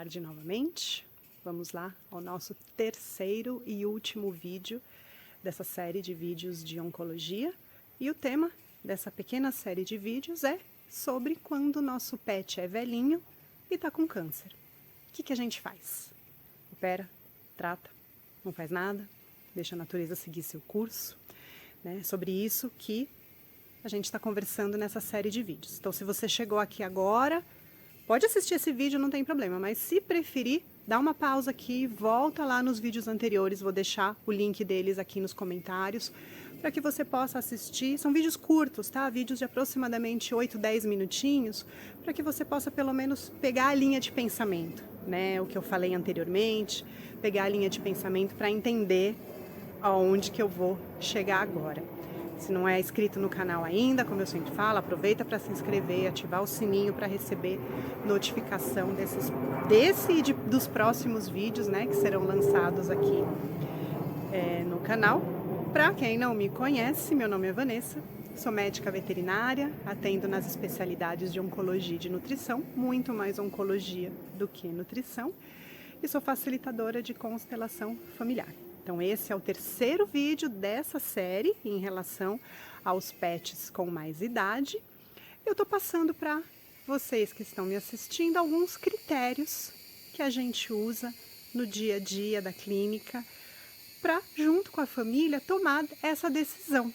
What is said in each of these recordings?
tarde novamente. Vamos lá ao nosso terceiro e último vídeo dessa série de vídeos de oncologia. E o tema dessa pequena série de vídeos é sobre quando o nosso pet é velhinho e está com câncer. O que a gente faz? Opera, trata, não faz nada, deixa a natureza seguir seu curso, né? Sobre isso que a gente está conversando nessa série de vídeos. Então, se você chegou aqui agora, pode assistir esse vídeo, não tem problema, mas se preferir, dá uma pausa aqui, volta lá nos vídeos anteriores, vou deixar o link deles aqui nos comentários, para que você possa assistir. São vídeos curtos, tá? Vídeos de aproximadamente 8, 10 minutinhos, para que você possa pelo menos pegar a linha de pensamento, né? O que eu falei anteriormente, pegar a linha de pensamento para entender aonde que eu vou chegar agora. Se não é inscrito no canal ainda, como eu sempre falo, aproveita para se inscrever e ativar o sininho para receber notificação desse e dos próximos vídeos, né, que serão lançados aqui no canal. Para quem não me conhece, meu nome é Vanessa, sou médica veterinária, atendo nas especialidades de oncologia e de nutrição, muito mais oncologia do que nutrição, e sou facilitadora de constelação familiar. Então, esse é o terceiro vídeo dessa série em relação aos pets com mais idade. Eu estou passando para vocês que estão me assistindo alguns critérios que a gente usa no dia a dia da clínica para, junto com a família, tomar essa decisão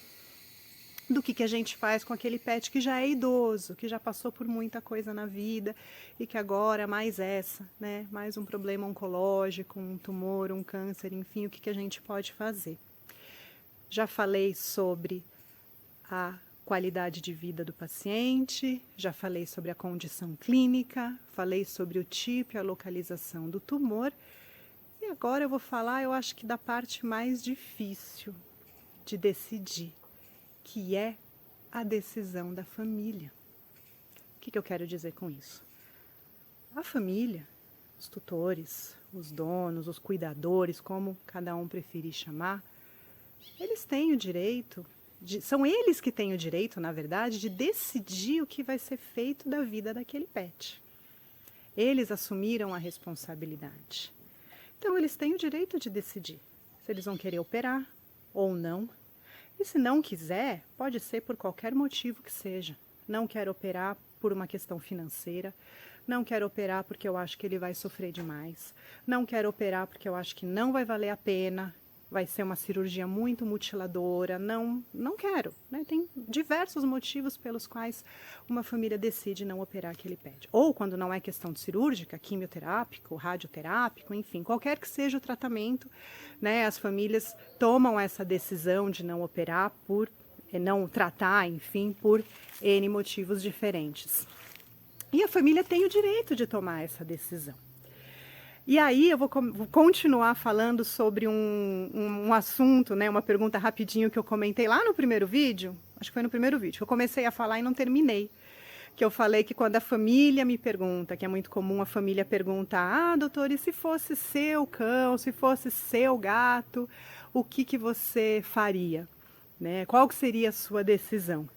do que a gente faz com aquele pet que já é idoso, que já passou por muita coisa na vida e que agora mais essa, né? Mais um problema oncológico, um tumor, um câncer, enfim, o que a gente pode fazer. Já falei sobre a qualidade de vida do paciente, já falei sobre a condição clínica, falei sobre o tipo e a localização do tumor e agora eu vou falar, eu acho que da parte mais difícil de decidir, que é a decisão da família. O que eu quero dizer com isso? A família, os tutores, os donos, os cuidadores, como cada um preferir chamar, eles têm o direito, são eles que têm o direito, na verdade, de decidir o que vai ser feito da vida daquele pet. Eles assumiram a responsabilidade. Então, eles têm o direito de decidir se eles vão querer operar ou não. E se não quiser, pode ser por qualquer motivo que seja. Não quero operar por uma questão financeira, não quero operar porque eu acho que ele vai sofrer demais, não quero operar porque eu acho que não vai valer a pena, vai ser uma cirurgia muito mutiladora, não quero, né? Tem diversos motivos pelos quais uma família decide não operar aquele pet. Ou quando não é questão de cirúrgica, quimioterápico, radioterápico, enfim, qualquer que seja o tratamento, né? As famílias tomam essa decisão de não operar não tratar, enfim, por N motivos diferentes. E a família tem o direito de tomar essa decisão. E aí eu vou continuar falando sobre um assunto, né, uma pergunta rapidinho que eu comentei lá no primeiro vídeo, acho que foi no primeiro vídeo, que eu comecei a falar e não terminei. Que eu falei que quando a família me pergunta, que é muito comum a família perguntar, doutor, e se fosse seu cão, se fosse seu gato, o que você faria? Né? Qual que seria a sua decisão?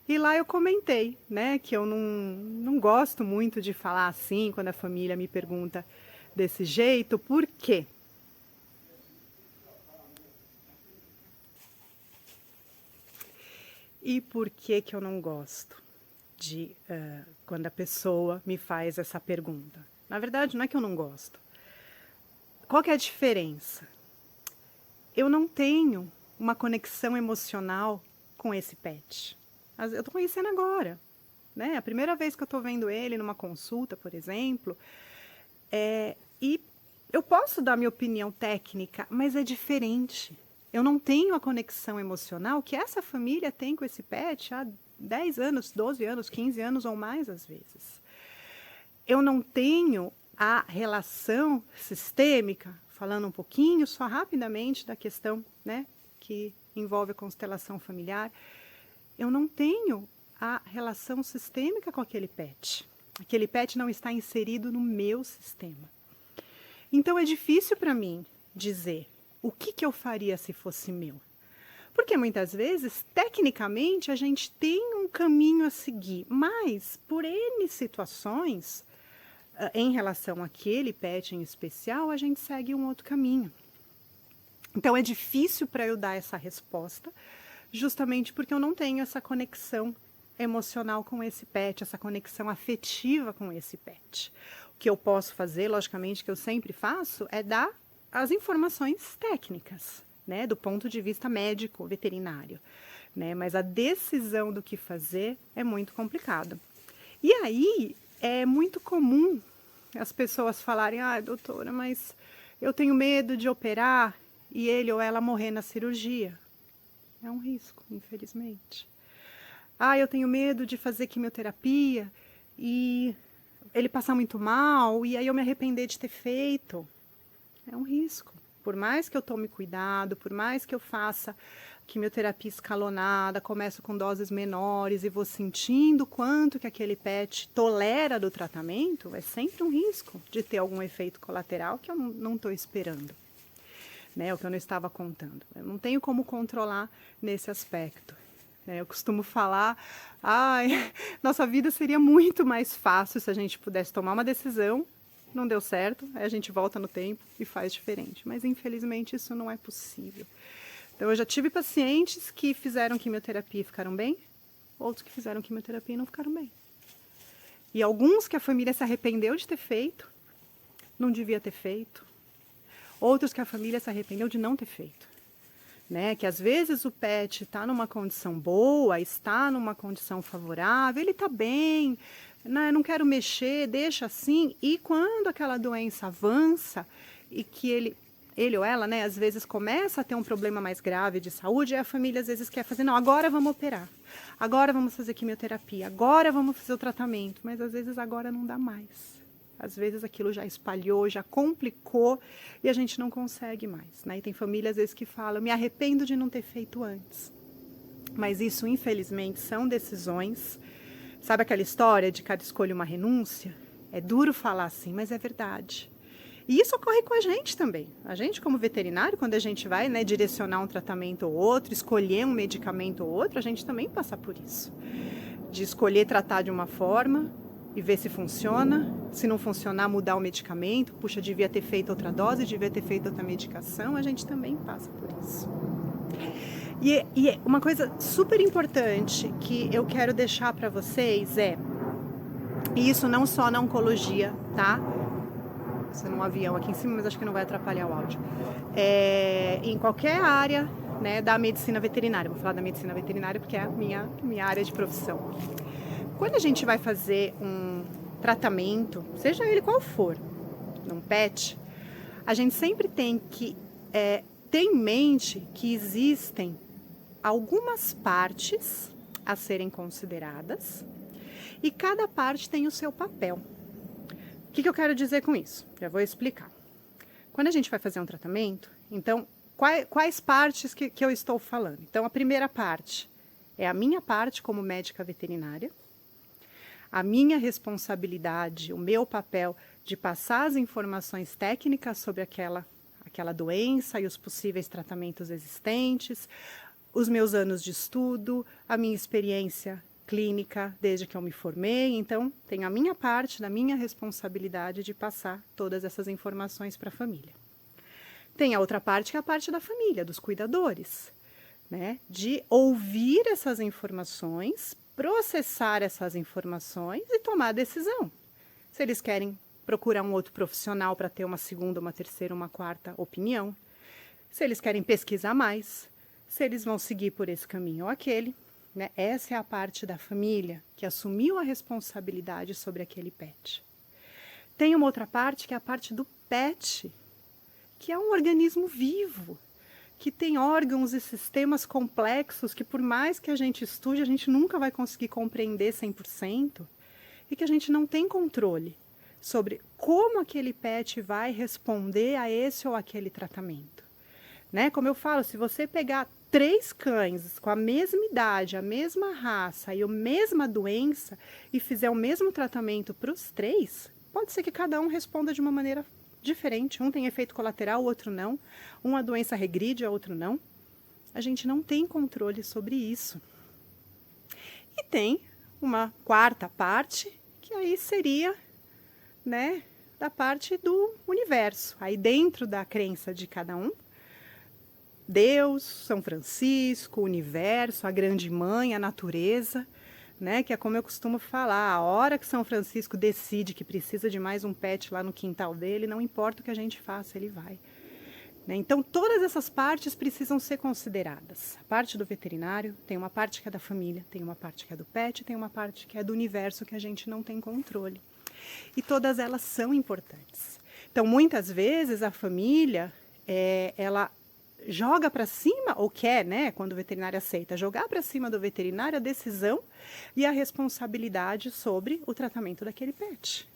E lá eu comentei, né, que eu não gosto muito de falar assim, quando a família me pergunta desse jeito. Por quê? E por que eu não gosto de quando a pessoa me faz essa pergunta? Na verdade, não é que eu não gosto. Qual que é a diferença? Eu não tenho uma conexão emocional com esse pet. Eu estou conhecendo agora, né? A primeira vez que eu estou vendo ele numa consulta, por exemplo, e eu posso dar minha opinião técnica, mas é diferente. Eu não tenho a conexão emocional que essa família tem com esse pet há 10 anos, 12 anos, 15 anos ou mais às vezes. Eu não tenho a relação sistêmica, falando um pouquinho, só rapidamente da questão, né, que envolve a constelação familiar. Eu não tenho a relação sistêmica com aquele pet. Aquele pet não está inserido no meu sistema. Então é difícil para mim dizer o que eu faria se fosse meu. Porque muitas vezes, tecnicamente, a gente tem um caminho a seguir, mas por N situações, em relação àquele pet em especial, a gente segue um outro caminho. Então é difícil para eu dar essa resposta, justamente porque eu não tenho essa conexão emocional com esse pet, essa conexão afetiva com esse pet. O que eu posso fazer, logicamente, que eu sempre faço, é dar as informações técnicas, né, do ponto de vista médico, veterinário, né, mas a decisão do que fazer é muito complicado. E aí é muito comum as pessoas falarem: ah, doutora, mas eu tenho medo de operar e ele ou ela morrer na cirurgia. É um risco, infelizmente. Ah, eu tenho medo de fazer quimioterapia e ele passar muito mal e aí eu me arrepender de ter feito. É um risco. Por mais que eu tome cuidado, por mais que eu faça quimioterapia escalonada, começo com doses menores e vou sentindo quanto que aquele pet tolera do tratamento, é sempre um risco de ter algum efeito colateral que eu não estou esperando, né? O que eu não estava contando. Eu não tenho como controlar nesse aspecto. Eu costumo falar, nossa vida seria muito mais fácil se a gente pudesse tomar uma decisão, não deu certo, aí a gente volta no tempo e faz diferente. Mas infelizmente isso não é possível. Então eu já tive pacientes que fizeram quimioterapia e ficaram bem, outros que fizeram quimioterapia e não ficaram bem. E alguns que a família se arrependeu de ter feito, não devia ter feito. Outros que a família se arrependeu de não ter feito. Né? Que às vezes o pet está numa condição boa, está numa condição favorável, ele está bem, né? Não quero mexer, deixa assim. E quando aquela doença avança e que ele ou ela, né, às vezes começa a ter um problema mais grave de saúde, a família às vezes quer fazer, não, agora vamos operar, agora vamos fazer quimioterapia, agora vamos fazer o tratamento, mas às vezes agora não dá mais. Às vezes aquilo já espalhou, já complicou e a gente não consegue mais, né? E tem famílias às vezes que falam, me arrependo de não ter feito antes. Mas isso, infelizmente, são decisões. Sabe aquela história de cada escolha uma renúncia? É duro falar assim, mas é verdade. E isso ocorre com a gente também. A gente, como veterinário, quando a gente vai, né, direcionar um tratamento ou outro, escolher um medicamento ou outro, a gente também passa por isso. De escolher tratar de uma forma e ver se funciona. Se não funcionar, mudar o medicamento. Puxa, devia ter feito outra dose, devia ter feito outra medicação. A gente também passa por isso. E uma coisa super importante que eu quero deixar para vocês e isso não só na oncologia, tá? Isso num avião aqui em cima, mas acho que não vai atrapalhar o áudio. Em qualquer área, né, da medicina veterinária. Vou falar da medicina veterinária porque é a minha área de profissão. Quando a gente vai fazer um tratamento, seja ele qual for, num pet, a gente sempre tem que ter em mente que existem algumas partes a serem consideradas e cada parte tem o seu papel. O que eu quero dizer com isso? Já vou explicar. Quando a gente vai fazer um tratamento, então, quais partes que eu estou falando? Então, a primeira parte é a minha parte como médica veterinária, a minha responsabilidade, o meu papel de passar as informações técnicas sobre aquela doença e os possíveis tratamentos existentes, os meus anos de estudo, a minha experiência clínica desde que eu me formei. Então, tenho a minha parte, da minha responsabilidade de passar todas essas informações para a família. Tem a outra parte, que é a parte da família, dos cuidadores, né? De ouvir essas informações, processar essas informações e tomar a decisão. Se eles querem procurar um outro profissional para ter uma segunda, uma terceira, uma quarta opinião. Se eles querem pesquisar mais. Se eles vão seguir por esse caminho ou aquele. Né? Essa é a parte da família que assumiu a responsabilidade sobre aquele pet. Tem uma outra parte que é a parte do pet, que é um organismo vivo, que tem órgãos e sistemas complexos que, por mais que a gente estude, a gente nunca vai conseguir compreender 100% e que a gente não tem controle sobre como aquele pet vai responder a esse ou aquele tratamento. Né? Como eu falo, se você pegar 3 cães com a mesma idade, a mesma raça e a mesma doença e fizer o mesmo tratamento para os 3, pode ser que cada um responda de uma maneira diferente. Um tem efeito colateral, o outro não. Uma doença regride, a outra não. A gente não tem controle sobre isso. E tem uma quarta parte, que aí seria, né, da parte do universo. Aí dentro da crença de cada um, Deus, São Francisco, o universo, a grande mãe, a natureza, né, que é como eu costumo falar, a hora que São Francisco decide que precisa de mais um pet lá no quintal dele, não importa o que a gente faça, ele vai. Né? Então, todas essas partes precisam ser consideradas. A parte do veterinário, tem uma parte que é da família, tem uma parte que é do pet, tem uma parte que é do universo que a gente não tem controle. E todas elas são importantes. Então, muitas vezes, a família, ela joga para cima, ou quer, né, quando o veterinário aceita, jogar para cima do veterinário a decisão e a responsabilidade sobre o tratamento daquele pet.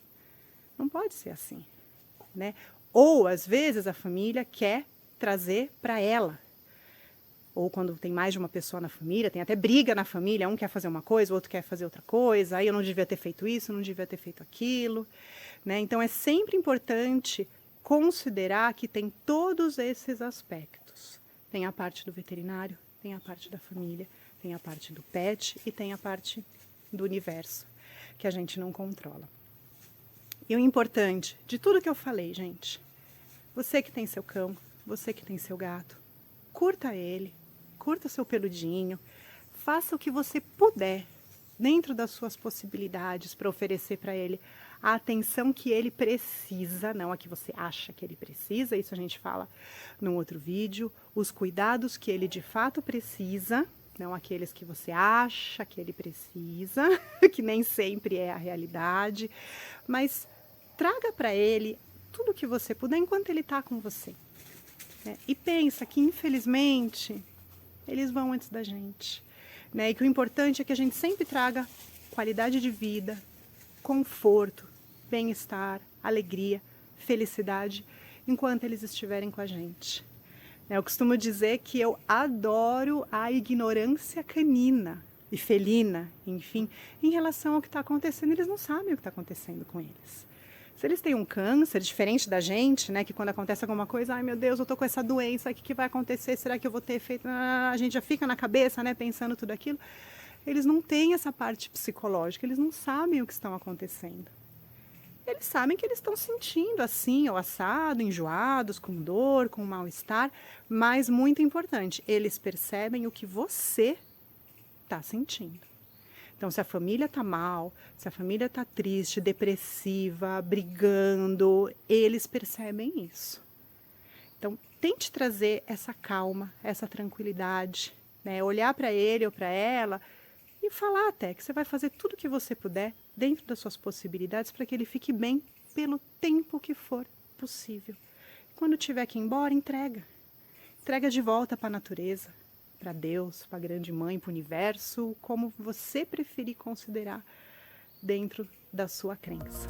Não pode ser assim, né? Ou, às vezes, a família quer trazer para ela. Ou quando tem mais de uma pessoa na família, tem até briga na família, um quer fazer uma coisa, o outro quer fazer outra coisa, aí eu não devia ter feito isso, não devia ter feito aquilo. Né? Então, é sempre importante considerar que tem todos esses aspectos. Tem a parte do veterinário, tem a parte da família, tem a parte do pet e tem a parte do universo, que a gente não controla. E o importante de tudo que eu falei, gente, você que tem seu cão, você que tem seu gato, curta ele, curta seu peludinho, faça o que você puder, dentro das suas possibilidades, para oferecer para ele a atenção que ele precisa, não a que você acha que ele precisa, isso a gente fala num outro vídeo, os cuidados que ele de fato precisa, não aqueles que você acha que ele precisa, que nem sempre é a realidade, mas traga para ele tudo o que você puder enquanto ele está com você. Né? E pensa que, infelizmente, eles vão antes da gente. Né? E que o importante é que a gente sempre traga qualidade de vida, conforto, bem-estar, alegria, felicidade, enquanto eles estiverem com a gente. Eu costumo dizer que eu adoro a ignorância canina e felina, enfim, em relação ao que está acontecendo. Eles não sabem o que está acontecendo com eles. Se eles têm um câncer, diferente da gente, né, que quando acontece alguma coisa, ai meu Deus, eu tô com essa doença, o que vai acontecer? Será que eu vou ter efeito? A gente já fica na cabeça, né, pensando tudo aquilo. Eles não têm essa parte psicológica, eles não sabem o que estão acontecendo. Eles sabem que eles estão sentindo assim, ou assado, enjoados, com dor, com mal-estar, mas muito importante, eles percebem o que você está sentindo. Então, se a família está mal, se a família está triste, depressiva, brigando, eles percebem isso. Então, tente trazer essa calma, essa tranquilidade, né? Olhar para ele ou para ela e falar até que você vai fazer tudo o que você puder, dentro das suas possibilidades, para que ele fique bem pelo tempo que for possível. Quando tiver que ir embora, entrega. Entrega de volta para a natureza, para Deus, para a grande mãe, para o universo, como você preferir considerar dentro da sua crença.